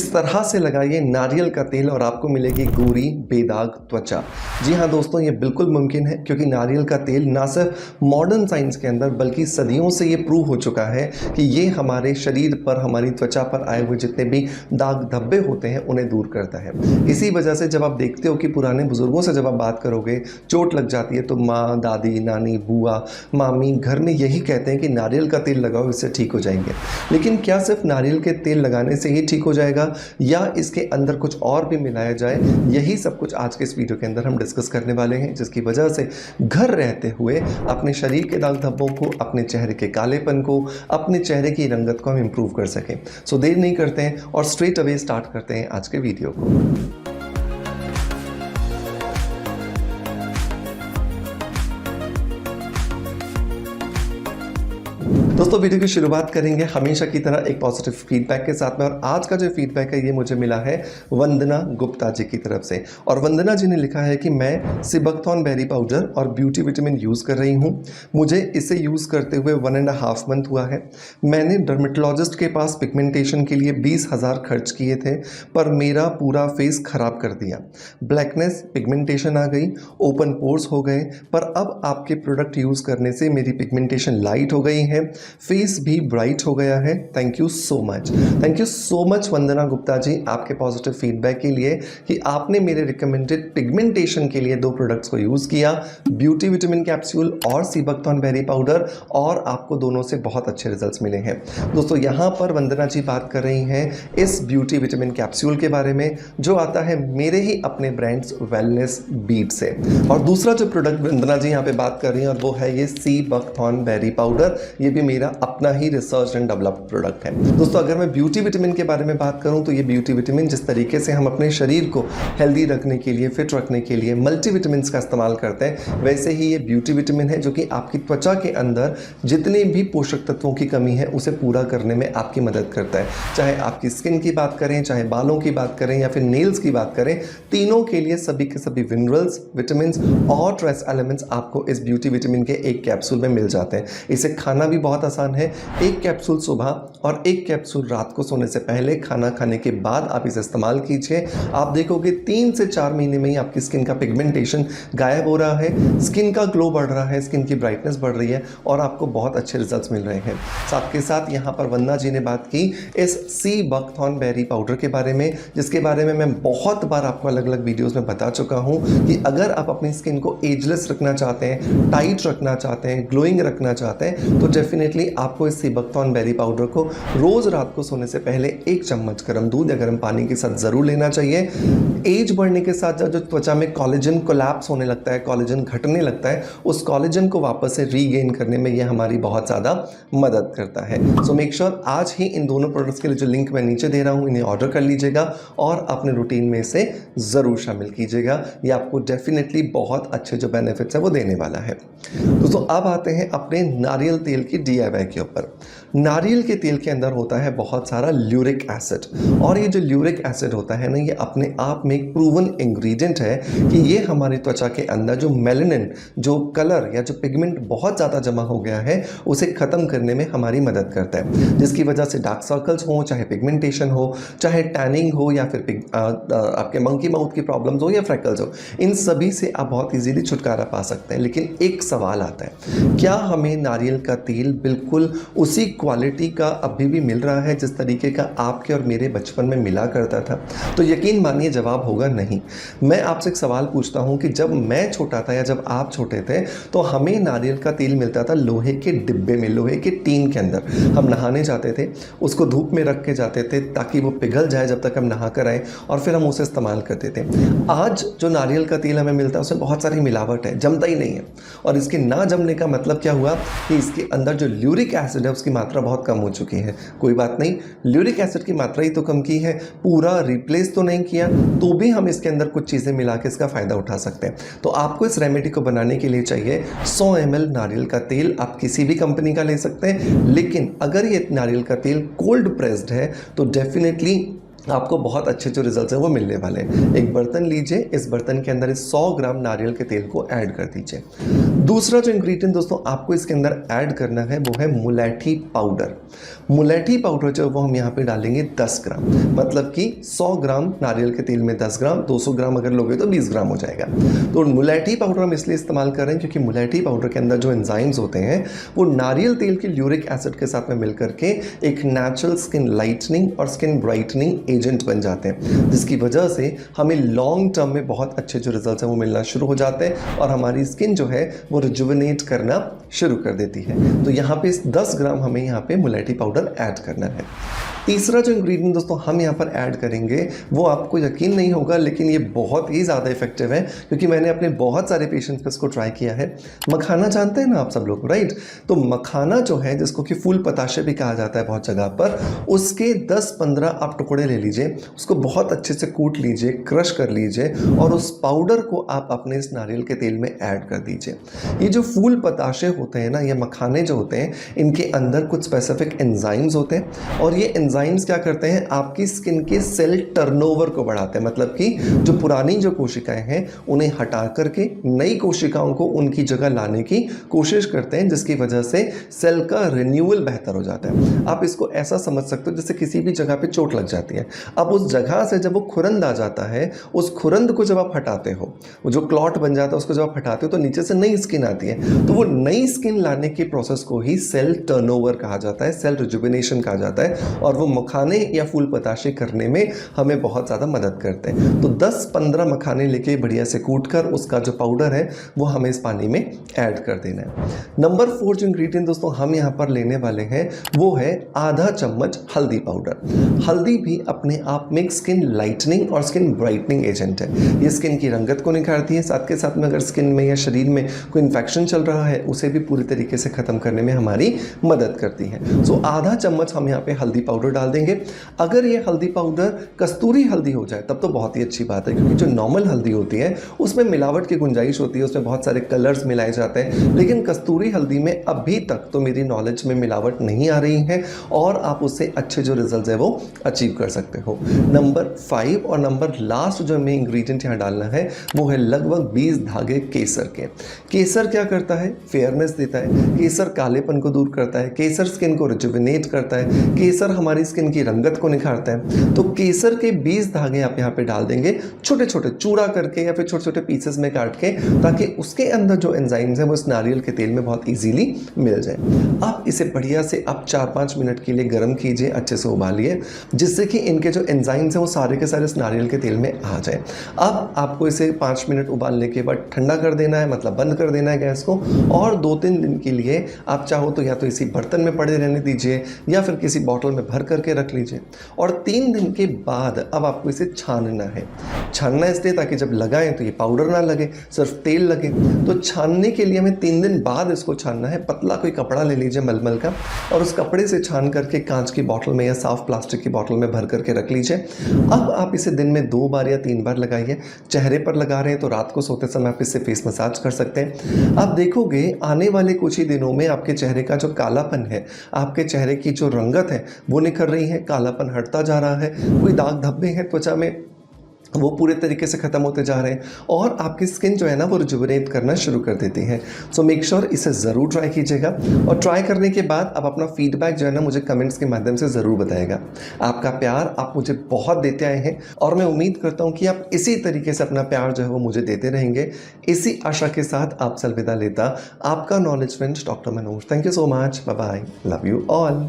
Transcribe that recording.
इस तरह से लगाइए नारियल का तेल और आपको मिलेगी गोरी बेदाग त्वचा। जी हाँ दोस्तों, ये बिल्कुल मुमकिन है क्योंकि नारियल का तेल ना सिर्फ मॉडर्न साइंस के अंदर बल्कि सदियों से ये प्रूव हो चुका है कि ये हमारे शरीर पर, हमारी त्वचा पर आए हुए जितने भी दाग धब्बे होते हैं उन्हें दूर करता है। इसी वजह से जब आप देखते हो कि पुराने बुजुर्गों से जब आप बात करोगे, चोट लग जाती है तो माँ, दादी, नानी, बुआ, मामी घर में यही कहते हैं कि नारियल का तेल लगाओ, इससे ठीक हो जाएंगे। लेकिन क्या सिर्फ नारियल के तेल लगाने से ही ठीक हो जाएगा या इसके अंदर कुछ और भी मिलाया जाए? यही सब कुछ आज के इस वीडियो के अंदर हम डिस्कस करने वाले हैं, जिसकी वजह से घर रहते हुए अपने शरीर के दाग धब्बों को, अपने चेहरे के कालेपन को, अपने चेहरे की रंगत को हम इंप्रूव कर सकें। सो देर नहीं करते हैं और स्ट्रेट अवे स्टार्ट करते हैं आज के वीडियो को। दोस्तों वीडियो की शुरुआत करेंगे हमेशा की तरह एक पॉजिटिव फीडबैक के साथ में, और आज का जो फीडबैक है ये मुझे मिला है वंदना गुप्ता जी की तरफ से। और वंदना जी ने लिखा है कि मैं सिबकथॉर्न बेरी पाउडर और ब्यूटी विटामिन यूज़ कर रही हूँ। मुझे इसे यूज़ करते हुए 1.5 मंथ हुआ है। मैंने डर्मेटोलॉजिस्ट के पास पिगमेंटेशन के लिए 20,000 खर्च किए थे, पर मेरा पूरा फेस खराब कर दिया। ब्लैकनेस, पिगमेंटेशन आ गई, ओपन पोर्स हो गए, पर अब आपके प्रोडक्ट यूज़ करने से मेरी पिगमेंटेशन लाइट हो गई है, फेस भी ब्राइट हो गया है। Thank you so much. Thank you so much Vandana Gupta ji आपके पॉजिटिव फीडबैक के लिए कि आपने मेरे रिकमेंडेड पिगमेंटेशन के लिए 2 प्रोडक्ट्स को यूज़ किया, ब्यूटी विटामिन कैप्सूल और सिबकथॉर्न बेरी पाउडर, और आपको दोनों से बहुत अच्छे रिजल्ट्स मिले हैं। दोस्तों यहाँ पर वंदना जी बात कर रही हैं इस ब्यूटी विटामिन कैप्सूल के बारे में, जो आता है मेरे ही अपने ब्रांड्स वेलनेस बीट से। और दूसरा जो प्रोडक्ट वंदना जी यहाँ पे बात कर रही हैं और वो है ये सिबकथॉर्न बेरी पाउडर। ये भी मेरा अपना ही रिसर्च एंड डेवलप्ड प्रोडक्ट है। दोस्तों अगर मैं ब्यूटी विटामिन के बारे में बात करूं तो ये ब्यूटी विटामिन जिस तरीके से हम अपने शरीर को हेल्दी रखने के लिए, फिट रखने के लिए मल्टीविटामिन्स का इस्तेमाल करते हैं, वैसे ही ये ब्यूटी विटामिन है जो कि आपकी त्वचा के अंदर जितने भी पोषक तत्वों की कमी है उसे पूरा करने में आपकी मदद करता है। चाहे आपकी स्किन की बात करें, चाहे बालों की बात करें या फिर नेल्स की बात करें, तीनों के लिए सभी के सभी मिनरल्स, विटामिन और ट्रेस एलिमेंट्स आपको इस ब्यूटी विटामिन के एक कैप्सूल में मिल जाते हैं। इसे खाना भी बहुत आसान है। एक कैप्सूल सुबह और एक कैप्सूल रात को सोने से पहले, खाना खाने के बाद आप इसे इस्तेमाल कीजिए। आप देखोगे 3 से 4 महीने में ही आपकी स्किन का पिगमेंटेशन गायब हो रहा है, स्किन का ग्लो बढ़ रहा है, स्किन की ब्राइटनेस बढ़ रही है और आपको बहुत अच्छे रिजल्ट्स मिल रहे हैं। साथ के साथ यहाँ पर वंदना जी ने बात की इस सिबकथॉर्न बेरी पाउडर के बारे में, जिसके बारे में मैं बहुत बार आपको अलग अलग वीडियोस में बता चुका हूँ कि अगर आप अपनी स्किन को एजलेस रखना चाहते हैं, टाइट रखना चाहते हैं, ग्लोइंग रखना चाहते हैं, तो डेफिनेटली आपको इस सिबकथॉर्न बेरी पाउडर को रोज रात को सोने से पहले 1 चम्मच गर्म दूध या गर्म पानी के साथ जरूर लेना चाहिए। एज बढ़ने के साथ जो त्वचा में कोलेजन कोलैप्स होने लगता है, कोलेजन घटने लगता है, उस कोलेजन को वापस से रीगेन करने में यह हमारी बहुत ज़्यादा मदद करता है। सो मेक श्योर आज ही इन दोनों प्रोडक्ट्स के लिए जो लिंक मैं नीचे दे रहा हूँ इन्हें ऑर्डर कर लीजिएगा और अपने रूटीन में इसे ज़रूर शामिल कीजिएगा। ये आपको डेफिनेटली बहुत अच्छे जो बेनिफिट्स है वो देने वाला है। दोस्तों अब आते हैं अपने नारियल तेल की DIY के ऊपर। नारियल के तेल के अंदर होता है बहुत सारा ल्यूरिक एसिड, और ये जो ल्यूरिक एसिड होता है ना, ये अपने आप में एक प्रूवन इंग्रेडिएंट है कि ये हमारी त्वचा के अंदर जो मेलानिन, जो कलर या जो पिगमेंट बहुत ज़्यादा जमा हो गया है, उसे ख़त्म करने में हमारी मदद करता है, जिसकी वजह से डार्क सर्कल्स हो, चाहे पिगमेंटेशन हो, चाहे टैनिंग हो, या फिर आपके मंकी माउथ की प्रॉब्लम्स हो या फ्रैकल्स हो, इन सभी से आप बहुत ईजीली छुटकारा पा सकते हैं। लेकिन एक सवाल आता है, क्या हमें नारियल का तेल बिल्कुल उसी क्वालिटी का अभी भी मिल रहा है जिस तरीके का आपके और मेरे बचपन में मिला करता था? तो यकीन मानिए जवाब होगा नहीं। मैं आपसे एक सवाल पूछता हूं कि जब मैं छोटा था या जब आप छोटे थे तो हमें नारियल का तेल मिलता था लोहे के डिब्बे में, लोहे के टीन के अंदर। हम नहाने जाते थे, उसको धूप में रख के जाते थे ताकि वो पिघल जाए जब तक हम नहा कर आए, और फिर हम उसे इस्तेमाल करते थे। आज जो नारियल का तेल हमें मिलता है उसमें बहुत सारी मिलावट है, जमता ही नहीं है। और इसके ना जमने का मतलब क्या हुआ कि इसके अंदर जो ल्यूरिक एसिड है उसकी मात्रा बहुत कम हो चुकी है। कोई बात नहीं, ल्यूरिक एसिड की मात्रा ही तो कम की है, पूरा रिप्लेस तो नहीं किया, तो भी हम इसके अंदर कुछ चीज़ें मिला के इसका फ़ायदा उठा सकते हैं। तो आपको इस रेमेडी को बनाने के लिए चाहिए 100 ml नारियल का तेल। आप किसी भी कंपनी का ले सकते हैं, लेकिन अगर ये नारियल का तेल कोल्ड प्रेस्ड है तो डेफिनेटली आपको बहुत अच्छे जो रिजल्ट्स हैं वो मिलने वाले हैं। एक बर्तन लीजिए, इस बर्तन के अंदर 100 ग्राम नारियल के तेल को ऐड कर दीजिए। दूसरा जो इंग्रेडिएंट दोस्तों आपको इसके अंदर ऐड करना है वो है मुलेठी पाउडर। मुलेठी पाउडर जो वो हम यहाँ पे डालेंगे 10 ग्राम, मतलब कि 100 ग्राम नारियल के तेल में 10 ग्राम, 200 ग्राम अगर लोगे तो 20 ग्राम हो जाएगा। तो मुलेठी पाउडर हम इसलिए इस्तेमाल कर रहे हैं क्योंकि मुलेठी पाउडर के अंदर जो एंजाइम्स होते हैं वो नारियल तेल के ल्यूरिक एसिड के साथ में मिलकर के एक नेचुरल स्किन लाइटनिंग और स्किन ब्राइटनिंग एजेंट बन जाते हैं, जिसकी वजह से हमें लॉन्ग टर्म में बहुत अच्छे जो रिजल्ट्स हैं वो मिलना शुरू हो जाते हैं और हमारी स्किन जो है वो रिजुविनेट करना शुरू कर देती है। तो यहाँ पे 10 ग्राम हमें यहाँ पे मुलेठी पाउडर ऐड करना है। तीसरा जो इंग्रेडिएंट दोस्तों हम यहाँ पर ऐड करेंगे वो आपको यकीन नहीं होगा लेकिन ये बहुत ही ज़्यादा इफेक्टिव है, क्योंकि मैंने अपने बहुत सारे पेशेंट्स पे इसको ट्राई किया है। मखाना जानते हैं ना आप सब लोग, राइट? तो मखाना जो है, जिसको कि फूल पताशे भी कहा जाता है बहुत जगह पर, उसके 10-15 आप टुकड़े ले लीजिए, उसको बहुत अच्छे से कूट लीजिए, क्रश कर लीजिए और उस पाउडर को आप अपने इस नारियल के तेल में ऐड कर दीजिए। ये जो फूल पताशे होते हैं ना, ये मखाने जो होते हैं, इनके अंदर कुछ स्पेसिफिक एंजाइम्स होते हैं और ये एंजाइम्स क्या करते हैं, आपकी स्किन के सेल टर्नओवर को बढ़ाते हैं, मतलब कि जो पुरानी जो कोशिकाएं हैं उन्हें हटा करके नई कोशिकाओं को उनकी जगह लाने की कोशिश करते हैं, जिसकी वजह से सेल का रिन्यूअल बेहतर हो जाता है। आप इसको ऐसा समझ सकते हो जैसे किसी भी जगह पे चोट लग जाती है, अब उस जगह से जब वो खुरंद आ जाता है, उस खुरंद को जब आप हटाते हो, वो जो क्लॉट बन जाता है उसको जब आप हटाते हो तो नीचे से नई स्किन आती है। तो वो नई स्किन लाने के प्रोसेस को ही सेल टर्नओवर कहा जाता है, सेल रिजुविनेशन कहा जाता है और वो मखाने या फूल पताशे करने में हमें बहुत ज़्यादा मदद करते हैं। तो 10-15 मखाने लेके बढ़िया से कूट कर उसका जो पाउडर है वो हमें इस पानी में ऐड कर देना है। नंबर 4 जो इंग्रेडिएंट दोस्तों हम यहाँ पर लेने वाले हैं वो है आधा चम्मच हल्दी पाउडर। हल्दी भी अपने आप में स्किन लाइटनिंग और स्किन ब्राइटनिंग एजेंट है। ये स्किन की रंगत को निखारती है, साथ के साथ में अगर स्किन में या शरीर में कोई इन्फेक्शन चल रहा है उसे भी पूरी तरीके से ख़त्म करने में हमारी मदद करती है। सो आधा चम्मच हम यहाँ पे हल्दी पाउडर डाल देंगे। अगर ये हल्दी पाउडर कस्तूरी हल्दी हो जाए तब तो बहुत ही अच्छी बात है, क्योंकि जो नॉर्मल हल्दी होती है उसमें मिलावट की गुंजाइश होती है, उसमें बहुत सारे कलर्स मिलाए जाते हैं, लेकिन कस्तूरी हल्दी में अभी तक तो मेरी नॉलेज में मिलावट नहीं आ रही है और आप उससे अच्छे जो रिजल्ट है वो अचीव कर सकते हो। नंबर 5 और नंबर लास्ट जो हमें इंग्रेडिएंट यहाँ डालना है वो है लगभग 20 धागे केसर के। केसर क्या करता है, फेयरनेस देता है, केसर कालेपन को दूर करता है, केसर स्किन को रिजुविनेट करता है, केसर हमारी स्किन की रंगत को निखारता है। तो केसर के 20 धागे आप यहाँ पे डाल देंगे, छोटे छोटे चूड़ा करके या फिर छोटे छोटे पीसेस में काट के, ताकि उसके अंदर जो एंजाइम्स हैं वो इस नारियल के तेल में बहुत इजीली मिल जाए। आप इसे बढ़िया से आप 4-5 मिनट के लिए गर्म कीजिए, अच्छे से उबालिए, जिससे कि इनके जो एंजाइम्स हैं वो सारे के सारे इस नारियल के तेल में आ जाए। अब आपको इसे 5 मिनट उबालने के बाद ठंडा कर देना है, मतलब बंद कर देना है गैस को, और 2-3 दिन के लिए आप चाहो तो या तो इसी बर्तन में पड़े रहने दीजिए या फिर किसी बॉटल में भर करके रख लीजिए। और 3 दिन के बाद अब आपको इसे छानना है। छानना इसलिए ताकि जब लगाएं तो ये पाउडर ना लगे, सिर्फ तेल लगे। तो छानने के लिए हमें 3 दिन बाद इसको छानना है। पतला कोई कपड़ा ले लीजिए मलमल का और उस कपड़े से छान करके कांच की बॉटल में या साफ प्लास्टिक की बॉटल में भर करके रख लीजिए। अब आप इसे दिन में 2 बार या 3 बार लगाइए। चेहरे पर लगा रहे हैं तो रात को सोते समय आप इससे फेस मसाज कर सकते हैं। आप देखोगे आने वाले कुछ ही दिनों में आपके चेहरे का जो कालापन है, आपके चेहरे की जो रंगत है वो निखर रही है, कालापन हटता जा रहा है, कोई दाग धब्बे हैं त्वचा में वो पूरे तरीके से ख़त्म होते जा रहे हैं और आपकी स्किन जो है ना वो रिजुविनेट करना शुरू कर देती है। सो मेक श्योर इसे ज़रूर ट्राई कीजिएगा और ट्राई करने के बाद आप अपना फीडबैक जो है ना मुझे कमेंट्स के माध्यम से ज़रूर बताइएगा। आपका प्यार आप मुझे बहुत देते आए हैं और मैं उम्मीद करता हूँ कि आप इसी तरीके से अपना प्यार जो है वो मुझे देते रहेंगे। इसी आशा के साथ आपसे अलविदा लेता आपका knowledge friend doctor Manoj. Thank you so much, bye bye, love you all.